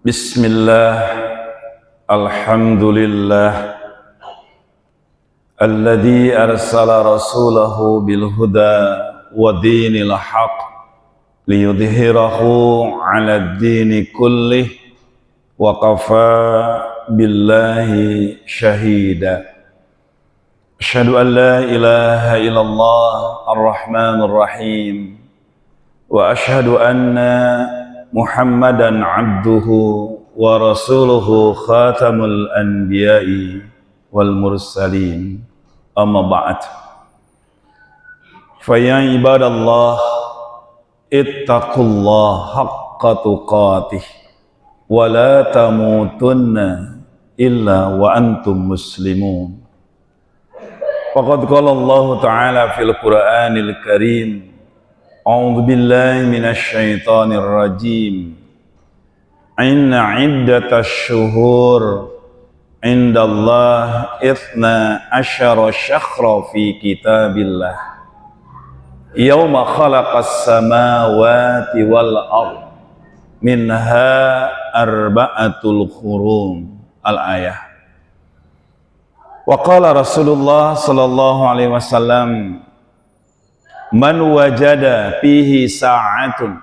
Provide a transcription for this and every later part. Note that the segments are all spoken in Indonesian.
Bismillah, alhamdulillah, alladzi arsala rasulahu bil huda wa dinil haq liyudhhirahu 'ala ad-dini kullih wa kafa billahi shahida. Asyhadu an la ilaha illallah ar-rahmanur rahim wa asyhadu anna Muhammadan abduhu wa rasuluhu khatamul anbiya'i wal mursalin, amma ba'd. Fa ya ibadallah ittaqullah haqqa tuqatih wa la tamutunna illa wa antum muslimun. Faqad qala Allah ta'ala fil Qur'anil Karim, a'udzu billahi minasy syaithanir rajim. Inna 'iddatash shuhur 'indallah 12 syahra fi kitabillah yauma khalaqas samawati wal ard minha arba'atul hurum. Al-ayah. Wa qala Rasulullah sallallahu alaihi wasallam, man wajada fihi sa'atun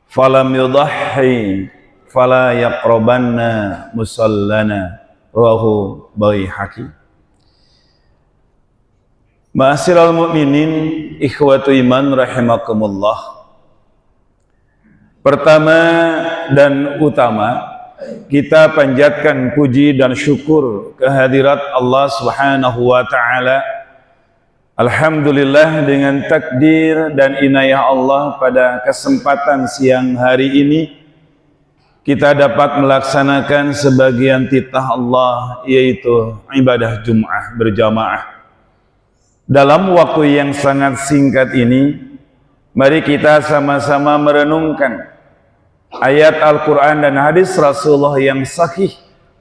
falam yudahhi fala yaqrabanna musallana, rawahu Baihaqi. Ma'asyiral mu'minin, ikhwatu iman rahimakumullah. Pertama dan utama, kita panjatkan puji dan syukur kehadirat Allah Subhanahu wa ta'ala. Alhamdulillah, dengan takdir dan inayah Allah pada kesempatan siang hari ini kita dapat melaksanakan sebagian titah Allah, yaitu ibadah Jum'ah berjamaah. Dalam waktu yang sangat singkat ini, mari kita sama-sama merenungkan ayat Al-Quran dan hadis Rasulullah yang sahih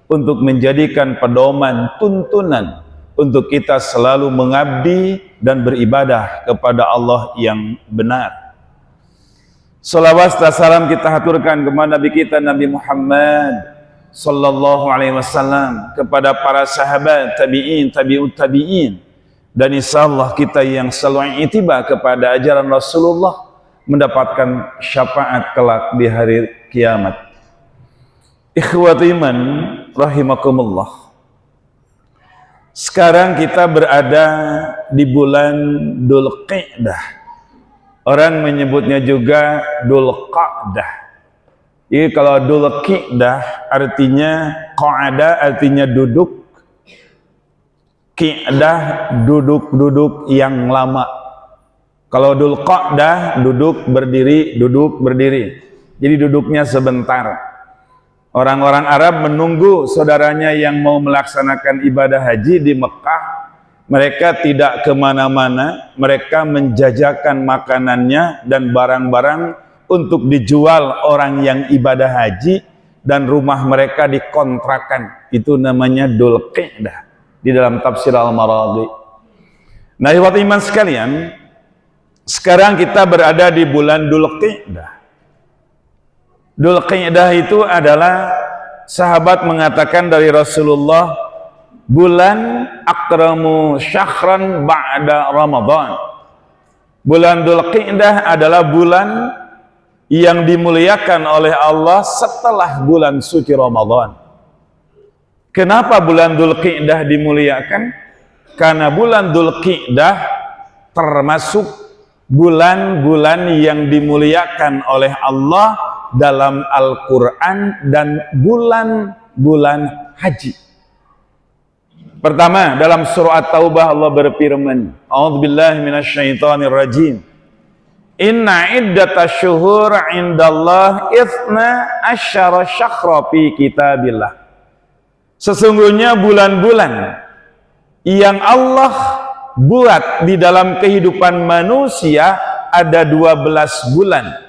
untuk menjadikan pedoman tuntunan untuk kita selalu mengabdi dan beribadah kepada Allah yang benar. Salawat dan salam kita haturkan kepada Nabi kita Nabi Muhammad sallallahu alaihi wasallam, kepada para sahabat, tabi'in, tabi'ut tabi'in, dan insyaallah kita yang selalu i'tibar kepada ajaran Rasulullah mendapatkan syafaat kelak di hari kiamat. Ikhwati iman rahimakumullah. Sekarang kita berada di bulan Dzulqa'dah. Orang menyebutnya juga Dzulqa'dah. Jadi kalau Dzulqa'dah artinya qa'ada, artinya duduk. Qi'dah duduk yang lama. Kalau Dzulqa'dah duduk berdiri, duduk berdiri. Jadi duduknya sebentar. Orang-orang Arab menunggu saudaranya yang mau melaksanakan ibadah haji di Mekah. Mereka tidak kemana-mana, mereka menjajakan makanannya dan barang-barang untuk dijual orang yang ibadah haji, dan rumah mereka dikontrakan. Itu namanya Dzulqa'dah di dalam tafsir Al-Maraghi. Nah, ikhwat iman sekalian, sekarang kita berada di bulan Dzulqa'dah. Dzulqa'dah itu adalah, sahabat mengatakan dari Rasulullah, bulan akramu syahran ba'da Ramadan. Bulan Dzulqa'dah adalah bulan yang dimuliakan oleh Allah setelah bulan suci Ramadan. Kenapa bulan Dzulqa'dah dimuliakan? Karena bulan Dzulqa'dah termasuk bulan-bulan yang dimuliakan oleh Allah dalam Al-Quran dan bulan-bulan haji. Pertama, dalam surah At-Taubah Allah berfirman, a'udzubillahi minasyaitonir rajim, inna iddatash syuhur 'indallah 12 syahra fi kitabillah. Sesungguhnya bulan-bulan yang Allah buat di dalam kehidupan manusia ada 12 bulan.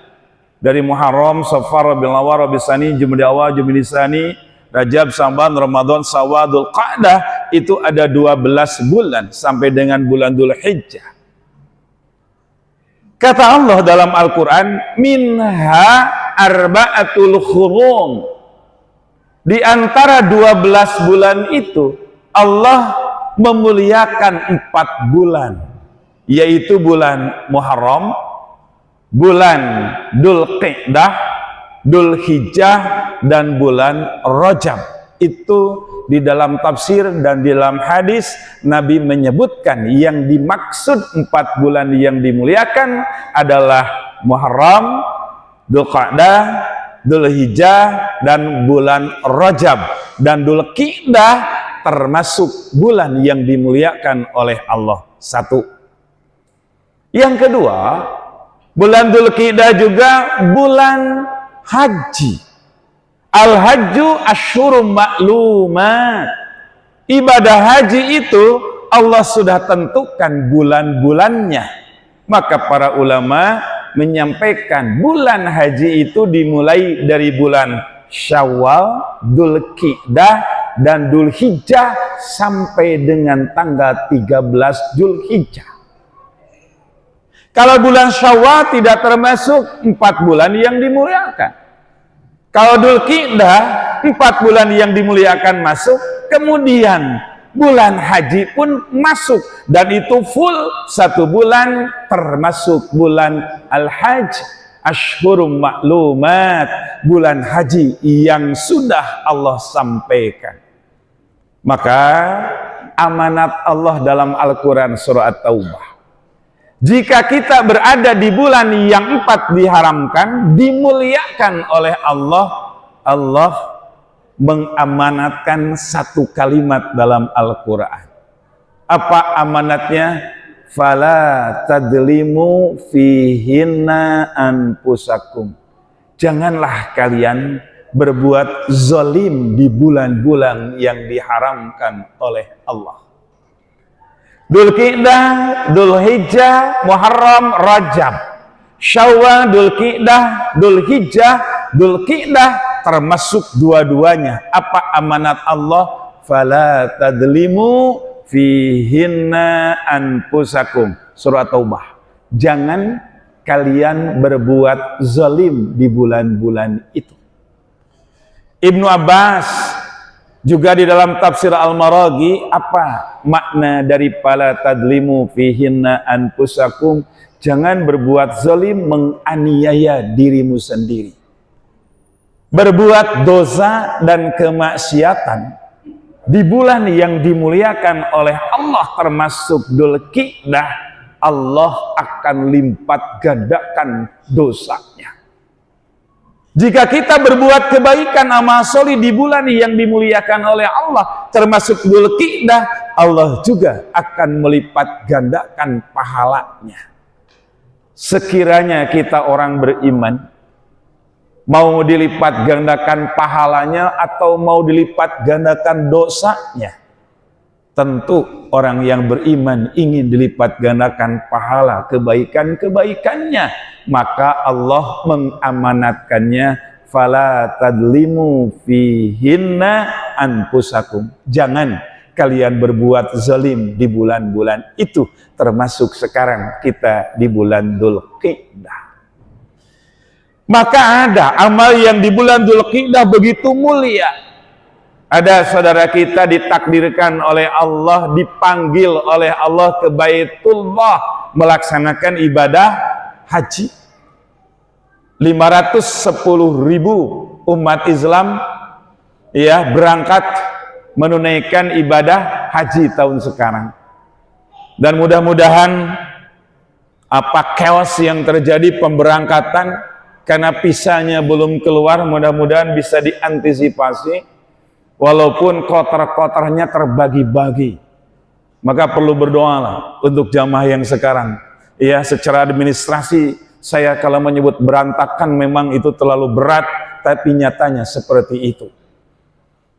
Dari Muharram, Safar, Rabiul Awwal, Rabiul Tsani, Jumadil Awwal, Jumadil Tsani, Rajab, Sya'ban, Ramadan, Syawal, Dzulqa'dah, itu ada 12 bulan sampai dengan bulan Dzulhijjah. Kata Allah dalam Al-Quran, minha arba'atul hurum. Di antara 12 bulan itu Allah memuliakan 4 bulan, yaitu bulan Muharram, bulan Dzulqa'dah, Dzulhijjah, dan bulan Rajab. Itu di dalam tafsir dan di dalam hadis Nabi menyebutkan yang dimaksud 4 bulan yang dimuliakan adalah Muharram, Dzulqa'dah, Dzulhijjah, dan bulan Rajab. Dan Dzulqa'dah termasuk bulan yang dimuliakan oleh Allah. Satu. Yang kedua, bulan Dzulqa'dah juga bulan haji. Al-hajju asyhurum ma'lumat. Ibadah haji itu Allah sudah tentukan bulan-bulannya. Maka para ulama menyampaikan bulan haji itu dimulai dari bulan Syawal, Dzulqa'dah, dan Dzulhijjah sampai dengan tanggal 13 Dzulhijjah. Kalau bulan Syawal tidak termasuk 4 bulan yang dimuliakan. Kalau Dzulqa'dah 4 bulan yang dimuliakan masuk, kemudian bulan haji pun masuk, dan itu full 1 bulan, termasuk bulan Al-Hajj, Asyhurum Ma'lumat, bulan haji yang sudah Allah sampaikan. Maka amanat Allah dalam Al-Quran surah At-Taubah, jika kita berada di bulan yang 4 diharamkan, dimuliakan oleh Allah, Allah mengamanatkan 1 kalimat dalam Al-Quran. Apa amanatnya? Fala tadlimu fihinna anfusakum. Janganlah kalian berbuat zalim di bulan-bulan yang diharamkan oleh Allah. Dzulqa'dah, Dzulhijjah, Muharram, Rajab, Syawal, Dzulqa'dah, Dzulhijjah, Dzulqa'dah termasuk dua-duanya. Apa amanat Allah? Fala tadlimu fihinna anfusakum. Surah Taubah. Jangan kalian berbuat zalim di bulan-bulan itu. Ibnu Abbas juga di dalam tafsir Al-Maraghi, apa makna dari fala tadlimu fihinna anfusakum? Jangan berbuat zalim, menganiaya dirimu sendiri. Berbuat dosa dan kemaksiatan di bulan yang dimuliakan oleh Allah termasuk Dzulqa'dah, Allah akan lipat gandakan dosanya. Jika kita berbuat kebaikan amal soleh di bulan yang dimuliakan oleh Allah termasuk Dzulqa'dah, Allah juga akan melipat gandakan pahalanya. Sekiranya kita orang beriman, mau dilipat gandakan pahalanya atau mau dilipat gandakan dosanya, tentu orang yang beriman ingin dilipat gandakan pahala kebaikan-kebaikannya, maka Allah mengamanatkannya, fala tadlimu fihinna anfusakum. Jangan kalian berbuat zalim di bulan-bulan itu, termasuk sekarang kita di bulan Dzulqa'dah. Maka ada amal yang di bulan Dzulqa'dah begitu mulia. Ada saudara kita ditakdirkan oleh Allah, dipanggil oleh Allah ke Baitullah melaksanakan ibadah haji. 510.000 umat Islam ya berangkat menunaikan ibadah haji tahun sekarang. Dan mudah-mudahan apa chaos yang terjadi pemberangkatan karena visanya belum keluar, mudah-mudahan bisa diantisipasi, walaupun kloter-kloternya terbagi-bagi. Maka perlu berdoalah untuk jamaah yang sekarang. Ya, secara administrasi saya kalau menyebut berantakan memang itu terlalu berat, tapi nyatanya seperti itu.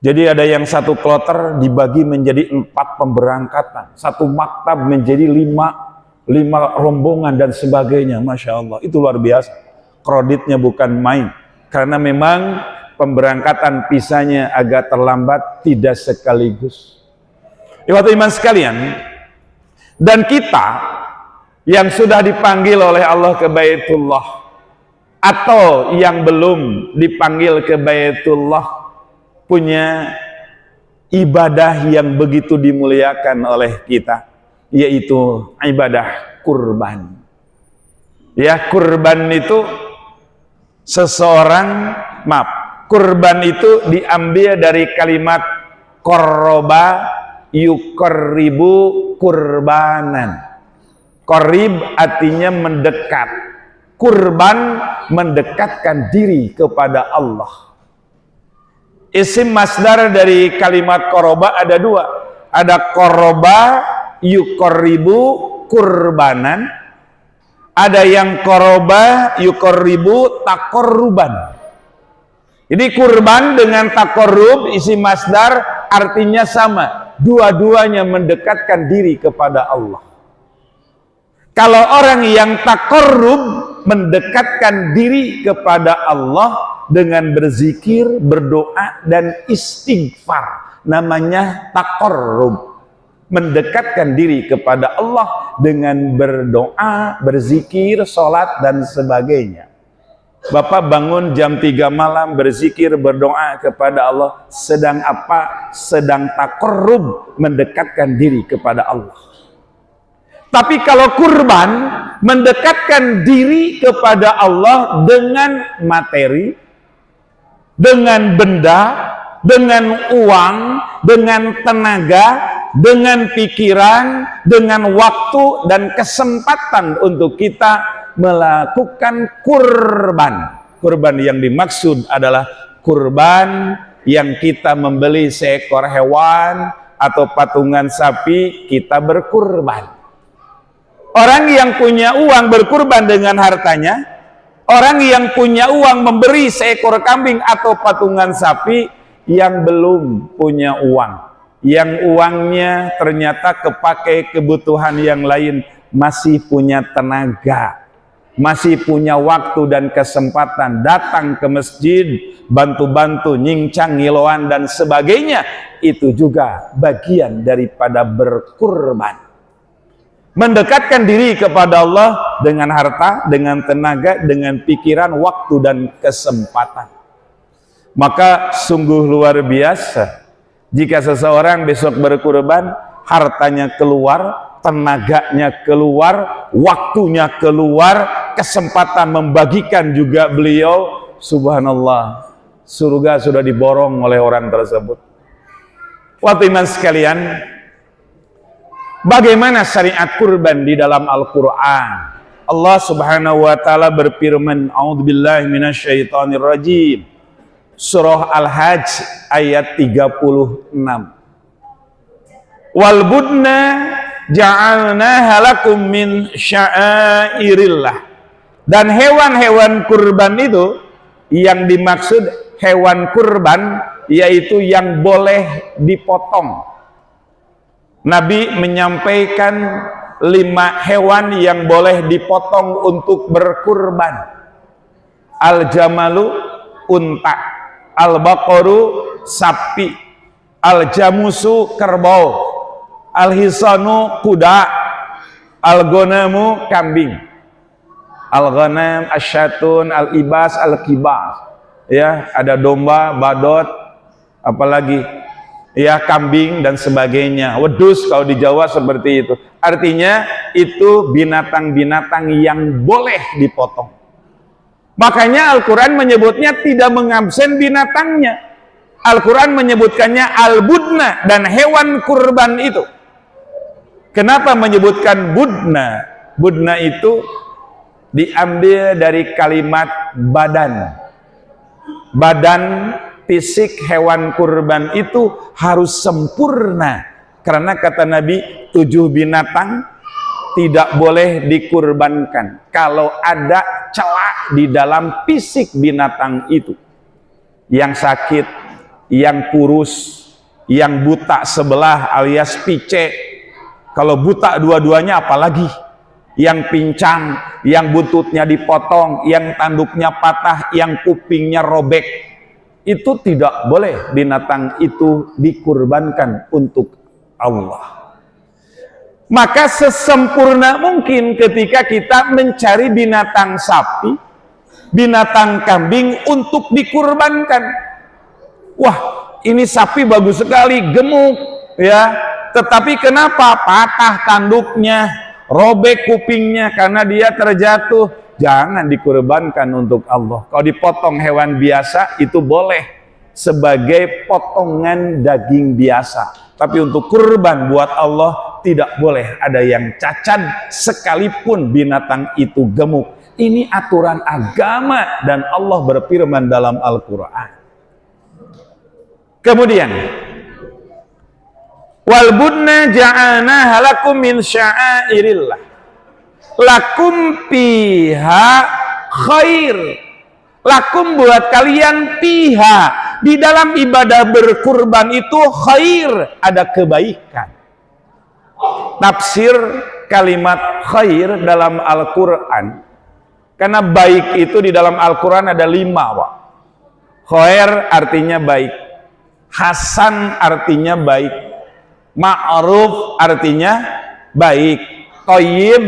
Jadi ada yang 1 kloter dibagi menjadi 4 pemberangkatan, 1 maktab menjadi 5 rombongan dan sebagainya. Masya Allah, itu luar biasa. Kreditnya bukan main, karena memang pemberangkatan visanya agak terlambat, tidak sekaligus. Ikhwati iman sekalian, dan kita yang sudah dipanggil oleh Allah ke Baitullah atau yang belum dipanggil ke Baitullah, punya ibadah yang begitu dimuliakan oleh kita, yaitu ibadah kurban. Ya, kurban itu kurban itu diambil dari kalimat qoroba yuqarribu kurbanan. Qarib artinya mendekat. Kurban mendekatkan diri kepada Allah. Isim masdar dari kalimat qoroba ada dua. Ada qoroba yuqarribu kurbanan. Ada yang qoroba yuqarribu taqarruban. Jadi kurban dengan taqarrub isim masdar artinya sama. Dua-duanya mendekatkan diri kepada Allah. Kalau orang yang taqarrub mendekatkan diri kepada Allah dengan berzikir, berdoa dan istighfar, namanya taqarrub. Mendekatkan diri kepada Allah dengan berdoa, berzikir, sholat dan sebagainya. Bapak bangun jam 3 malam berzikir, berdoa kepada Allah, sedang apa? Sedang taqarrub, mendekatkan diri kepada Allah. Tapi kalau kurban mendekatkan diri kepada Allah dengan materi, dengan benda, dengan uang, dengan tenaga, dengan pikiran, dengan waktu dan kesempatan untuk kita melakukan kurban. Kurban yang dimaksud adalah kurban yang kita membeli seekor hewan atau patungan sapi, kita berkurban. Orang yang punya uang berkurban dengan hartanya, orang yang punya uang memberi seekor kambing atau patungan sapi. Yang belum punya uang, yang uangnya ternyata kepakai kebutuhan yang lain, masih punya tenaga, masih punya waktu dan kesempatan datang ke masjid, bantu-bantu, nyincang, ngiloan dan sebagainya, itu juga bagian daripada berkurban. Mendekatkan diri kepada Allah dengan harta, dengan tenaga, dengan pikiran, waktu dan kesempatan. Maka sungguh luar biasa jika seseorang besok berkurban, hartanya keluar, tenaganya keluar, waktunya keluar, kesempatan membagikan juga beliau. Subhanallah, surga sudah diborong oleh orang tersebut. Waktu iman sekalian, bagaimana syariat kurban di dalam Al-Quran? Allah Subhanahu wa ta'ala berfirman, a'udzubillahi minasyaitonirrajim. Surah Al-Hajj ayat 36. Wal budna ja'alnaha lakum min sya'airillah. Dan hewan-hewan kurban itu, yang dimaksud hewan kurban yaitu yang boleh dipotong. Nabi menyampaikan 5 hewan yang boleh dipotong untuk berkurban. Al-jamalu unta, al-baqaru sapi, al-jamusu kerbau, al-hisanu kuda, al-ghanamu kambing. Al-ghanam, asyatun, al-ibas, al-kibas. Ya, ada domba, badot, apalagi ya kambing dan sebagainya. Wedus kalau di Jawa seperti itu. Artinya itu binatang-binatang yang boleh dipotong. Makanya Al-Quran menyebutnya tidak mengabsen binatangnya. Al-Quran menyebutkannya al-budna, dan hewan kurban itu. Kenapa menyebutkan budna? Budna itu diambil dari kalimat badan. Badan fisik hewan kurban itu harus sempurna. Karena kata Nabi, 7 binatang tidak boleh dikurbankan kalau ada celah di dalam fisik binatang itu. Yang sakit, yang kurus, yang buta sebelah alias pice. Kalau buta dua-duanya apalagi. Yang pincang, yang buntutnya dipotong, yang tanduknya patah, yang kupingnya robek. Itu tidak boleh binatang itu dikurbankan untuk Allah. Maka sesempurna mungkin ketika kita mencari binatang sapi, binatang kambing untuk dikurbankan. Wah, ini sapi bagus sekali, gemuk, ya. Tetapi kenapa patah tanduknya, robek kupingnya karena dia terjatuh? Jangan dikurbankan untuk Allah. Kalau dipotong hewan biasa itu boleh sebagai potongan daging biasa. Tapi untuk kurban buat Allah tidak boleh ada yang cacat sekalipun binatang itu gemuk. Ini aturan agama dan Allah berfirman dalam Al-Quran. Kemudian, wal budna ja'ana halakum min sya'airillah lakum piha khair. Lakum buat kalian piha, di dalam ibadah berkurban itu khair, ada kebaikan. Tafsir kalimat khair dalam Al-Quran, karena baik itu di dalam Al-Quran ada 5, Pak. Khair artinya baik, hasan artinya baik, ma'ruf artinya baik, thayyib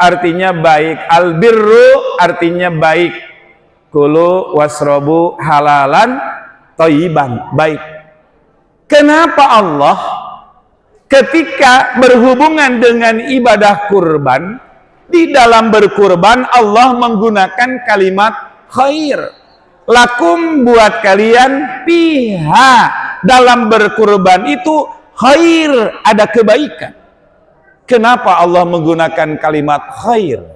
artinya baik, albirru artinya baik, kulu wasrobu halalan thayyiban, baik. Kenapa Allah ketika berhubungan dengan ibadah kurban, di dalam berkurban Allah menggunakan kalimat khair? Lakum buat kalian piha, dalam berkurban itu khair, ada kebaikan. Kenapa Allah menggunakan kalimat khair?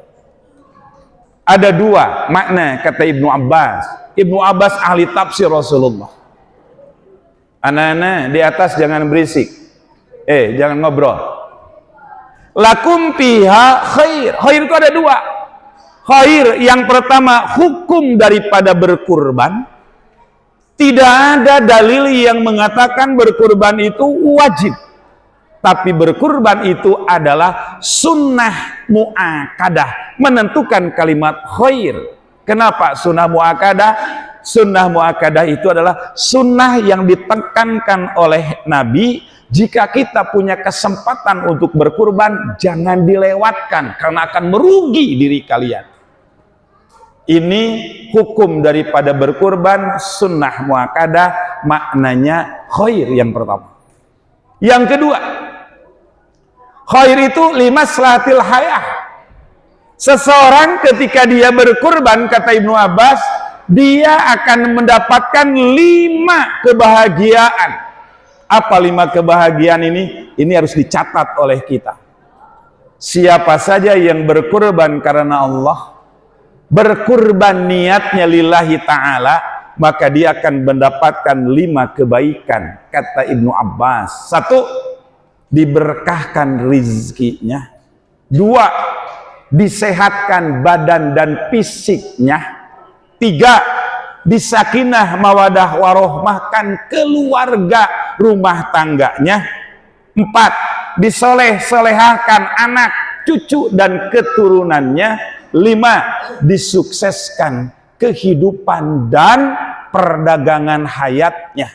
Ada 2 makna kata Ibnu Abbas. Ibnu Abbas ahli tafsir Rasulullah. Anak-anak di atas jangan berisik. Jangan ngobrol. Lakum piha khair. Khair itu ada 2. Khair yang pertama hukum daripada berkurban. Tidak ada dalil yang mengatakan berkurban itu wajib. Tapi berkurban itu adalah sunnah mu'akadah, menentukan kalimat khair. Kenapa sunnah mu'akadah? Sunnah mu'akadah itu adalah sunnah yang ditekankan oleh Nabi. Jika kita punya kesempatan untuk berkurban, jangan dilewatkan karena akan merugi diri kalian. Ini hukum daripada berkurban, sunnah mu'akadah, maknanya khair yang pertama. Yang kedua, khair itu limaslahatil hayah. Seseorang ketika dia berkurban, kata Ibnu Abbas, dia akan mendapatkan 5 kebahagiaan. Apa 5 kebahagiaan ini? Ini harus dicatat oleh kita. Siapa saja yang berkurban karena Allah, berkurban niatnya lillahi ta'ala, maka dia akan mendapatkan 5 kebaikan, kata Ibnu Abbas. 1, diberkahkan rizkinya. 2, disehatkan badan dan fisiknya. 3, disakinah mawadah warohmahkan keluarga rumah tangganya. 4, disoleh-solehahkan anak, cucu dan keturunannya. 5, disukseskan kehidupan dan perdagangan hayatnya.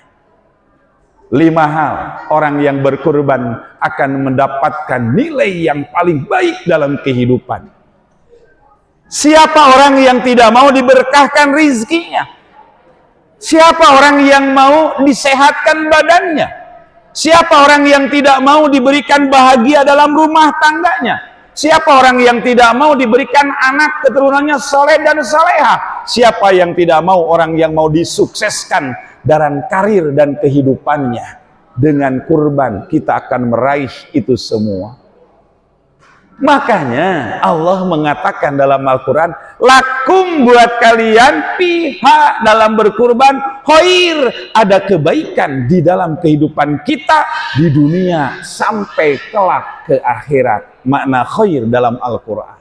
5 hal orang yang berkurban akan mendapatkan nilai yang paling baik dalam kehidupan. Siapa orang yang tidak mau diberkahkan rizkinya? Siapa orang yang mau disehatkan badannya? Siapa orang yang tidak mau diberikan bahagia dalam rumah tangganya? Siapa orang yang tidak mau diberikan anak keturunannya soleh dan soleha? Siapa yang tidak mau orang yang mau disukseskan dalam karir dan kehidupannya? Dengan kurban kita akan meraih itu semua. Makanya Allah mengatakan dalam Al-Quran, lakum buat kalian piha, dalam berkurban khair, ada kebaikan di dalam kehidupan kita di dunia sampai kelak ke akhirat. Makna khair dalam Al-Quran.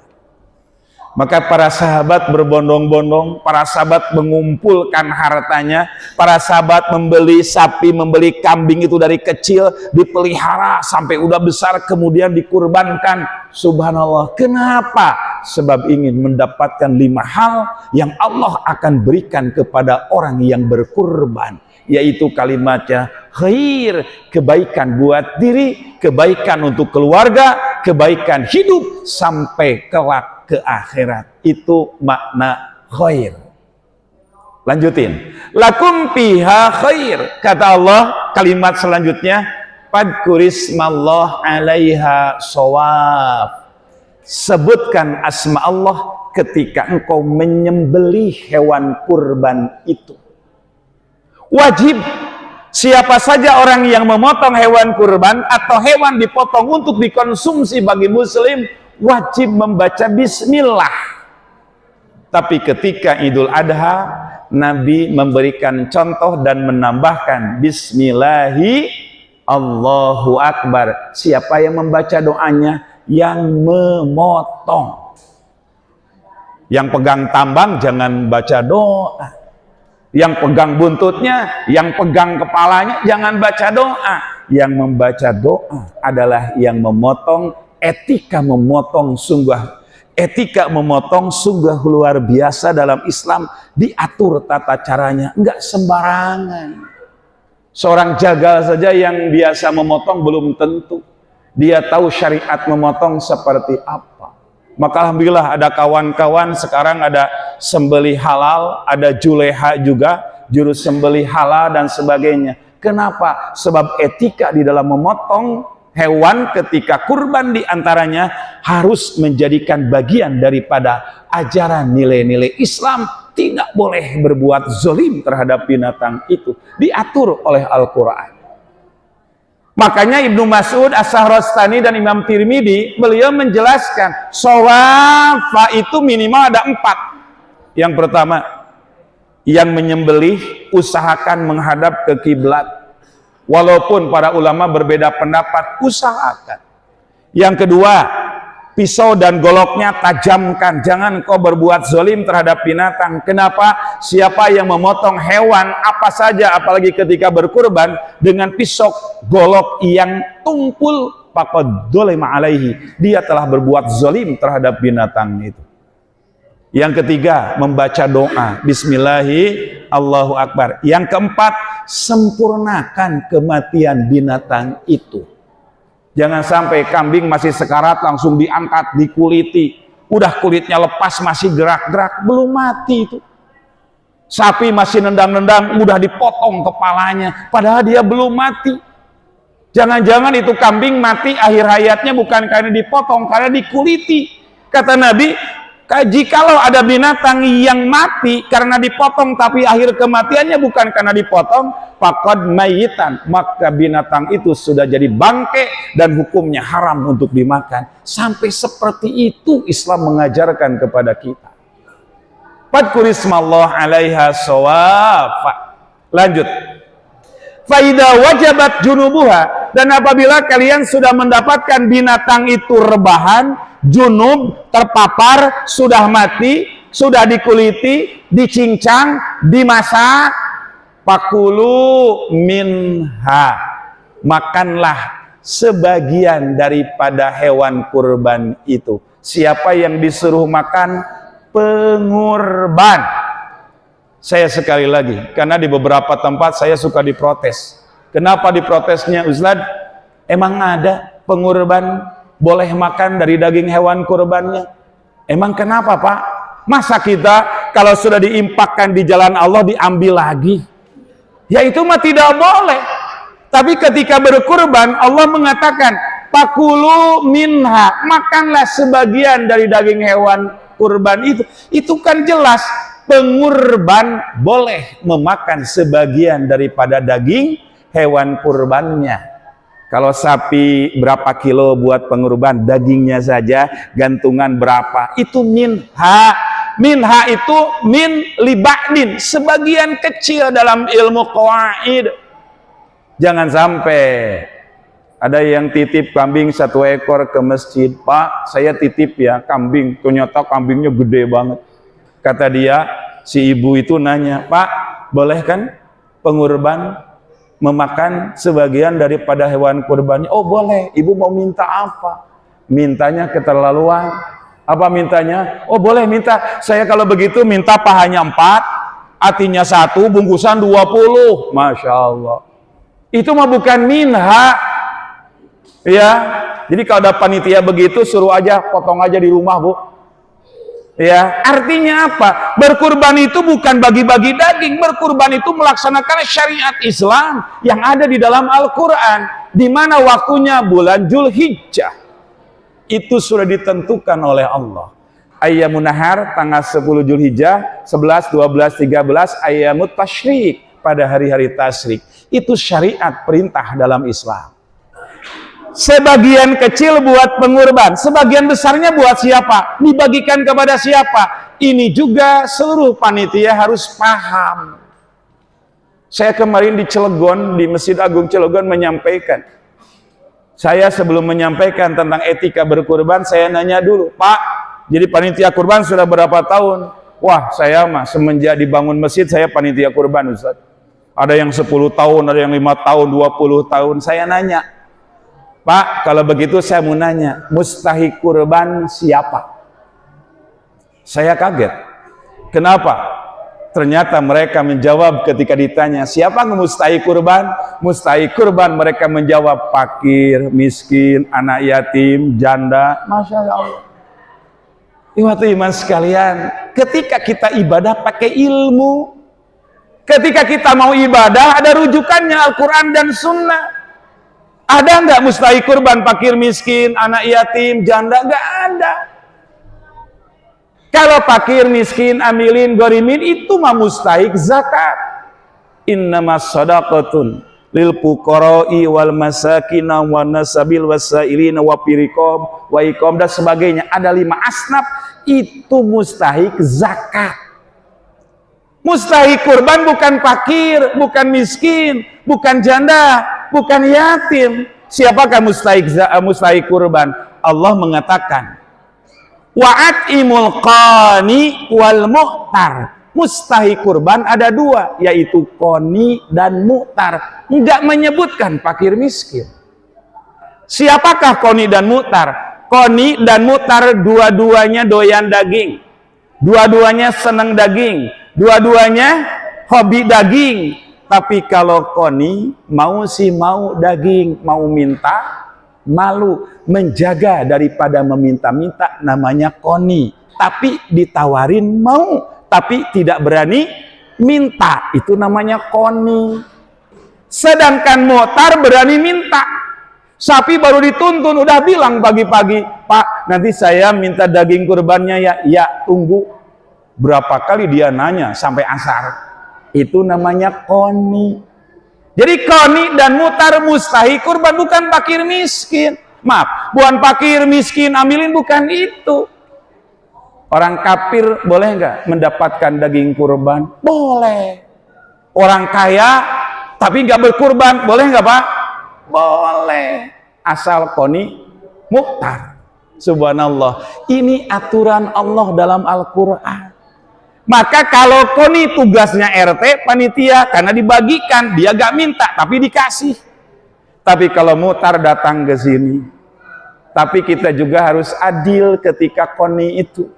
Maka para sahabat berbondong-bondong, para sahabat mengumpulkan hartanya, para sahabat membeli sapi, membeli kambing itu dari kecil, dipelihara sampai udah besar, kemudian dikurbankan. Subhanallah. Kenapa? Sebab ingin mendapatkan 5 hal yang Allah akan berikan kepada orang yang berkurban. Yaitu kalimatnya khair, kebaikan buat diri, kebaikan untuk keluarga, kebaikan hidup sampai kelak ke akhirat. Itu makna khair. Lanjutin. lakum fiha khair. Kata Allah kalimat selanjutnya, fadkurismallah 'alaiha shawaf. Sebutkan asma Allah ketika engkau menyembelih hewan kurban itu. Wajib siapa saja orang yang memotong hewan kurban atau hewan dipotong untuk dikonsumsi bagi muslim wajib membaca bismillah. Tapi ketika Idul Adha Nabi memberikan contoh dan menambahkan bismillahi Allahu Akbar. Siapa yang membaca doanya? Yang memotong. Yang pegang tambang jangan baca doa. Yang pegang buntutnya, yang pegang kepalanya jangan baca doa. Yang membaca doa adalah yang memotong. Etika memotong sungguh luar biasa dalam Islam. Diatur tata caranya, enggak sembarangan. Seorang jagal saja yang biasa memotong belum tentu dia tahu syariat memotong seperti apa. Maka alhamdulillah ada kawan-kawan sekarang ada sembelih halal, ada juleha juga, juru sembelih halal dan sebagainya. Kenapa? Sebab etika di dalam memotong hewan ketika kurban diantaranya harus menjadikan bagian daripada ajaran nilai-nilai Islam. Tidak boleh berbuat zalim terhadap binatang itu. Diatur oleh Al-Quran. Makanya Ibnu Mas'ud, As-Sahrastani dan Imam Tirmidzi beliau menjelaskan shawafa itu minimal ada 4. Yang pertama, yang menyembelih usahakan menghadap ke kiblat. Walaupun para ulama berbeda pendapat, usahakan. Yang kedua, pisau dan goloknya tajamkan. Jangan kau berbuat zalim terhadap binatang. Kenapa? Siapa yang memotong hewan apa saja, apalagi ketika berkurban, dengan pisau golok yang tumpul, faqad dzalima alaihi. Dia telah berbuat zalim terhadap binatang itu. Yang ketiga, membaca doa. Bismillahi Allahu Akbar. Yang keempat, sempurnakan kematian binatang itu. Jangan sampai kambing masih sekarat langsung diangkat, dikuliti. Udah kulitnya lepas masih gerak-gerak, belum mati itu. Sapi masih nendang-nendang, udah dipotong kepalanya, padahal dia belum mati. Jangan-jangan itu kambing mati akhir hayatnya bukan karena dipotong, karena dikuliti. Kata Nabi, jikalau ada binatang yang mati karena dipotong tapi akhir kematiannya bukan karena dipotong, faqad mayitan, maka binatang itu sudah jadi bangke dan hukumnya haram untuk dimakan. Sampai seperti itu Islam mengajarkan kepada kita. Fadkurismallah 'alaiha shawafa. Lanjut. Faida wajabat junubuha, dan apabila kalian sudah mendapatkan binatang itu rebahan, junub, terpapar, sudah mati, sudah dikuliti, dicincang, dimasak, fakulu minha, makanlah sebagian daripada hewan kurban itu. Siapa yang disuruh makan? Pengurban. Saya sekali lagi, karena di beberapa tempat saya suka diprotes. Kenapa diprotesnya, Ustaz? Emang ada pengurban boleh makan dari daging hewan kurbannya? Emang kenapa, Pak? Masa kita kalau sudah diimpakkan di jalan Allah diambil lagi? Ya itu mah tidak boleh. Tapi ketika berkurban Allah mengatakan pakulu minha, makanlah sebagian dari daging hewan kurban itu. Itu kan jelas pengurban boleh memakan sebagian daripada daging hewan kurbannya. Kalau sapi berapa kilo buat pengurban, dagingnya saja gantungan berapa, itu minha. Minha itu min liba'din, sebagian kecil dalam ilmu qawaid. Jangan sampai ada yang titip kambing 1 ekor ke masjid. Pak, saya titip ya kambing, ternyata kambingnya gede banget. Kata dia, si ibu itu nanya, Pak, boleh kan pengurban memakan sebagian daripada hewan kurbannya? Oh boleh. Ibu mau minta apa? Mintanya keterlaluan. Apa mintanya? Oh boleh minta. Saya kalau begitu minta pahanya 4, hatinya 1, bungkusan 20. Masya Allah. Itu mah bukan minha. Ya. Jadi kalau ada panitia begitu, suruh aja, potong aja di rumah, Bu. Ya, artinya apa? Berkurban itu bukan bagi-bagi daging, berkurban itu melaksanakan syariat Islam yang ada di dalam Al-Qur'an, di mana waktunya bulan Dzulhijjah. Itu sudah ditentukan oleh Allah. Ayyamun nahar tanggal 10 Dzulhijjah, 11, 12, 13 ayyamut tasyrik, pada hari-hari tasyrik. Itu syariat perintah dalam Islam. Sebagian kecil buat pengurban, sebagian besarnya buat siapa? Dibagikan kepada siapa? Ini juga seluruh panitia harus paham. Saya kemarin di Cilegon, di Masjid Agung Cilegon menyampaikan. Saya sebelum menyampaikan tentang etika berkurban, saya nanya dulu, Pak, jadi panitia kurban sudah berapa tahun? Wah, saya mah semenjak dibangun masjid, saya panitia kurban, Ustaz. Ada yang 10 tahun, ada yang 5 tahun, 20 tahun. Saya nanya, Pak, kalau begitu saya mau nanya, mustahik kurban siapa? Saya kaget. Kenapa? Ternyata mereka menjawab ketika ditanya, siapa yang mustahik kurban? Mustahik kurban, mereka menjawab fakir, miskin, anak yatim, janda. Masya Allah. Ikhwati iman sekalian, ketika kita ibadah pakai ilmu, ketika kita mau ibadah ada rujukannya Al-Quran dan Sunnah. Ada nggak mustahik kurban fakir miskin, anak yatim, janda? Nggak ada. Kalau fakir miskin, amilin, gorimin itu mah mustahik zakat. Innamas shadaqatun lil fuqara'i wal masakin wa nasabil wasailin wa firiqab wa iqam dan sebagainya. Ada 5 asnaf, itu mustahik zakat. Mustahik kurban bukan fakir, bukan miskin, bukan janda, bukan yatim. Siapakah mustahik kurban? Allah mengatakan, wa'atimul qani wal mu'tar. Mustahik kurban ada 2, yaitu qani dan mu'tar. Enggak menyebutkan fakir miskin. Siapakah qani dan mu'tar? Qani dan mu'tar dua-duanya doyan daging, dua-duanya senang daging, dua-duanya hobi daging. Tapi kalau qani mau sih mau daging, mau minta malu, menjaga daripada meminta-minta, namanya qani. Tapi ditawarin mau, tapi tidak berani minta, itu namanya qani. Sedangkan mu'tar berani minta. Sapi baru dituntun udah bilang pagi-pagi, Pak, nanti saya minta daging kurbannya ya. Ya, tunggu. Berapa kali dia nanya sampai asar. Itu namanya qani. Jadi qani dan mu'tar mustahik kurban, bukan fakir miskin. Maaf, bukan fakir miskin amilin, bukan itu. Orang kafir boleh nggak mendapatkan daging kurban? Boleh. Orang kaya tapi nggak berkurban, boleh nggak Pak? Boleh. Asal qani mu'tar. Subhanallah. Ini aturan Allah dalam Al-Quran. Maka kalau qani tugasnya RT, panitia, karena dibagikan, dia gak minta, tapi dikasih. Tapi kalau mu'tar datang ke sini, tapi kita juga harus adil ketika qani itu.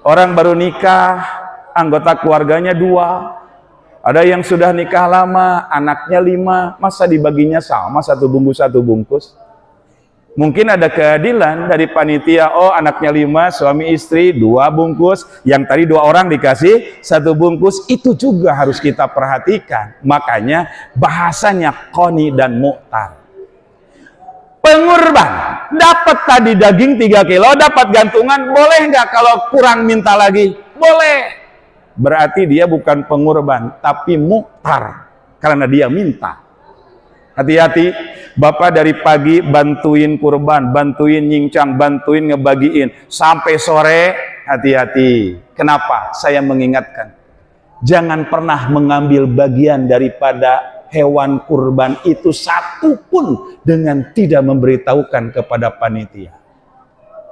Orang baru nikah, anggota keluarganya 2. Ada yang sudah nikah lama, anaknya 5, masa dibaginya sama, satu bungkus? Mungkin ada keadilan dari panitia, oh anaknya 5, suami istri 2 bungkus, yang tadi 2 orang dikasih 1 bungkus, itu juga harus kita perhatikan. Makanya bahasanya qani dan mu'tar. Pengurban, dapat tadi daging 3 kilo, dapat gantungan, boleh nggak kalau kurang minta lagi? Boleh. Berarti dia bukan pengurban, tapi mu'tar, karena dia minta. Hati-hati, Bapak dari pagi bantuin kurban, bantuin nyincang, bantuin ngebagiin. Sampai sore, hati-hati. Kenapa? Saya mengingatkan. Jangan pernah mengambil bagian daripada hewan kurban itu satu pun dengan tidak memberitahukan kepada panitia.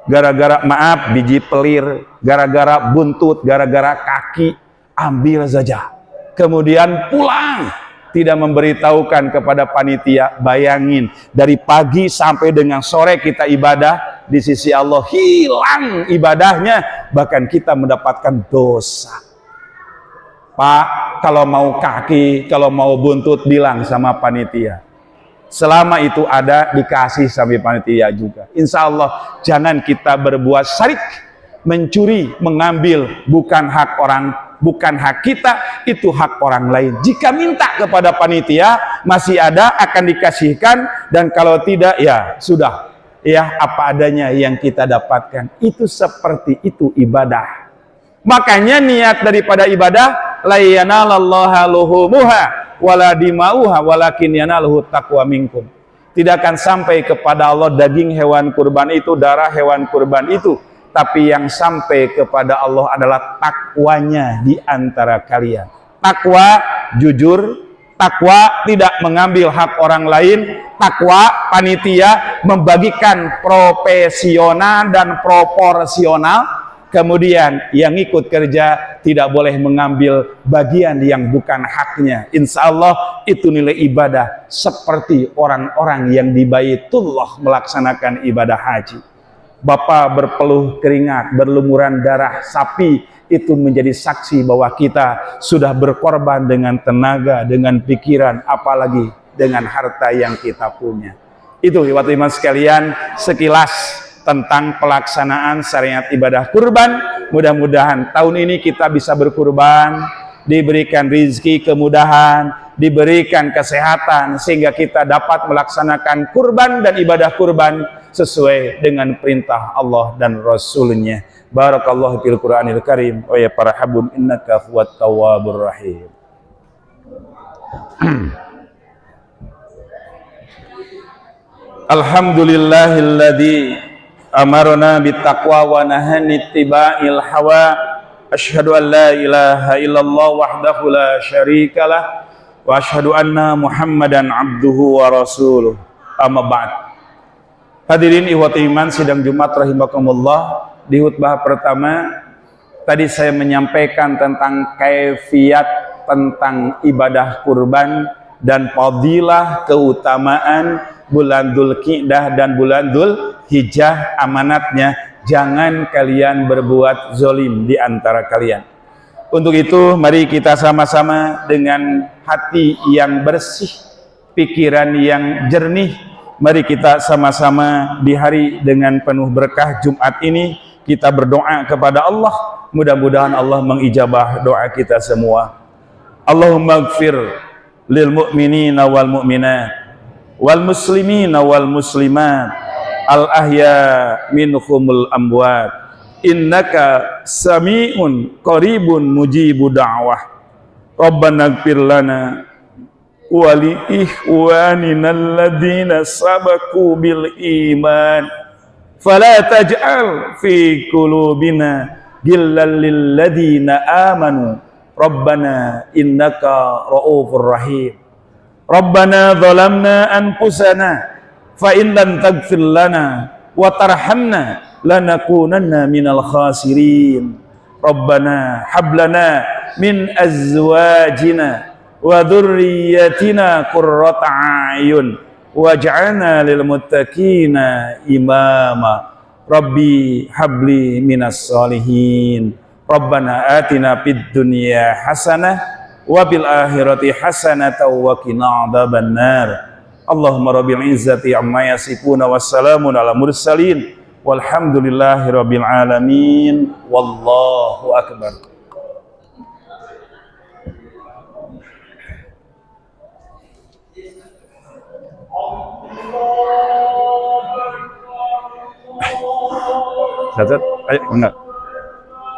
Gara-gara, maaf, biji pelir, gara-gara buntut, gara-gara kaki, ambil saja. Kemudian pulang. Tidak memberitahukan kepada panitia. Bayangin, dari pagi sampai dengan sore kita ibadah, di sisi Allah hilang ibadahnya, bahkan kita mendapatkan dosa. Pak, kalau mau kaki, kalau mau buntut, bilang sama panitia. Selama itu ada, dikasih sampai panitia juga. Insya Allah jangan kita berbuat syirik mencuri, mengambil bukan hak orang, bukan hak kita, itu hak orang lain. Jika minta kepada panitia masih ada, akan dikasihkan, dan kalau tidak ya sudah, ya apa adanya yang kita dapatkan. Itu seperti itu ibadah. Makanya niat daripada ibadah, la yanalallaha luhumuha wala dimauha walakin yanaluhu taqwa minkum. Tidak akan sampai kepada Allah daging hewan kurban itu, darah hewan kurban itu, tapi yang sampai kepada Allah adalah takwanya di antara kalian. Takwa jujur, takwa tidak mengambil hak orang lain, takwa panitia membagikan profesional dan proporsional. Kemudian yang ikut kerja tidak boleh mengambil bagian yang bukan haknya. Insya Allah itu nilai ibadah seperti orang-orang yang di Baitullah melaksanakan ibadah haji. Bapak berpeluh keringat, berlumuran darah sapi, itu menjadi saksi bahwa kita sudah berkorban dengan tenaga, dengan pikiran, apalagi dengan harta yang kita punya. Itu ikhwatul iman sekalian, sekilas tentang pelaksanaan syariat ibadah kurban. Mudah-mudahan tahun ini kita bisa berkurban, diberikan rizki, kemudahan, diberikan kesehatan, sehingga kita dapat melaksanakan kurban dan ibadah kurban sesuai dengan perintah Allah dan Rasulnya. Barakallahu fil Qur'anil Karim wa ya parhabun innaka huwat tawwabur rahim. Alhamdulillahilladzi amarna bittaqwa wa nahani ittiba'il hawa. Asyhadu an la ilaha illallah wahdahu la syarikalah wa asyhadu anna Muhammadan abduhu wa rasuluh. Amma ba'd. Hadirin ikhwati iman sidang Jumat rahimakumullah. Di khutbah pertama tadi saya menyampaikan tentang kaifiat tentang ibadah kurban dan fadilah keutamaan bulan Dzulqa'dah dan bulan Dzulhijjah. Amanatnya jangan kalian berbuat zolim di antara kalian. Untuk itu mari kita sama-sama dengan hati yang bersih, pikiran yang jernih, mari kita sama-sama di hari dengan penuh berkah Jumat ini kita berdoa kepada Allah. Mudah-mudahan Allah mengijabah doa kita semua. Allahumma ighfir lil mu'minina wal mu'minat wal muslimina wal muslimat al ahya minhumul amwat innaka sami'un qaribun mujibu da'wah. Rabbana ighfir lana wa li ikhwanina alladhina sabaku bil iman fala taj'al fi qulubina ghillan lil ladzina amanu Rabbana innaka ra'ufur rahim. Rabbana zalamna anfusana fa in lam taghfir lana wa tarhamna lanakunanna minal khasirin. Rabbana hab lana min azwajina wa dhurriyyatina qurrata a'yun waj'alna lil muttaqina imama. Rabbi habli minas solihin. Rabbana atina fid dunya hasanah wa bil akhirati hasanatan wa qina adzabannar. Allahumma rabbil izzati amma yasifuna wassalamun ala mursalin walhamdulillahi rabbil alamin. Wallahu akbar. Ayo, enggak.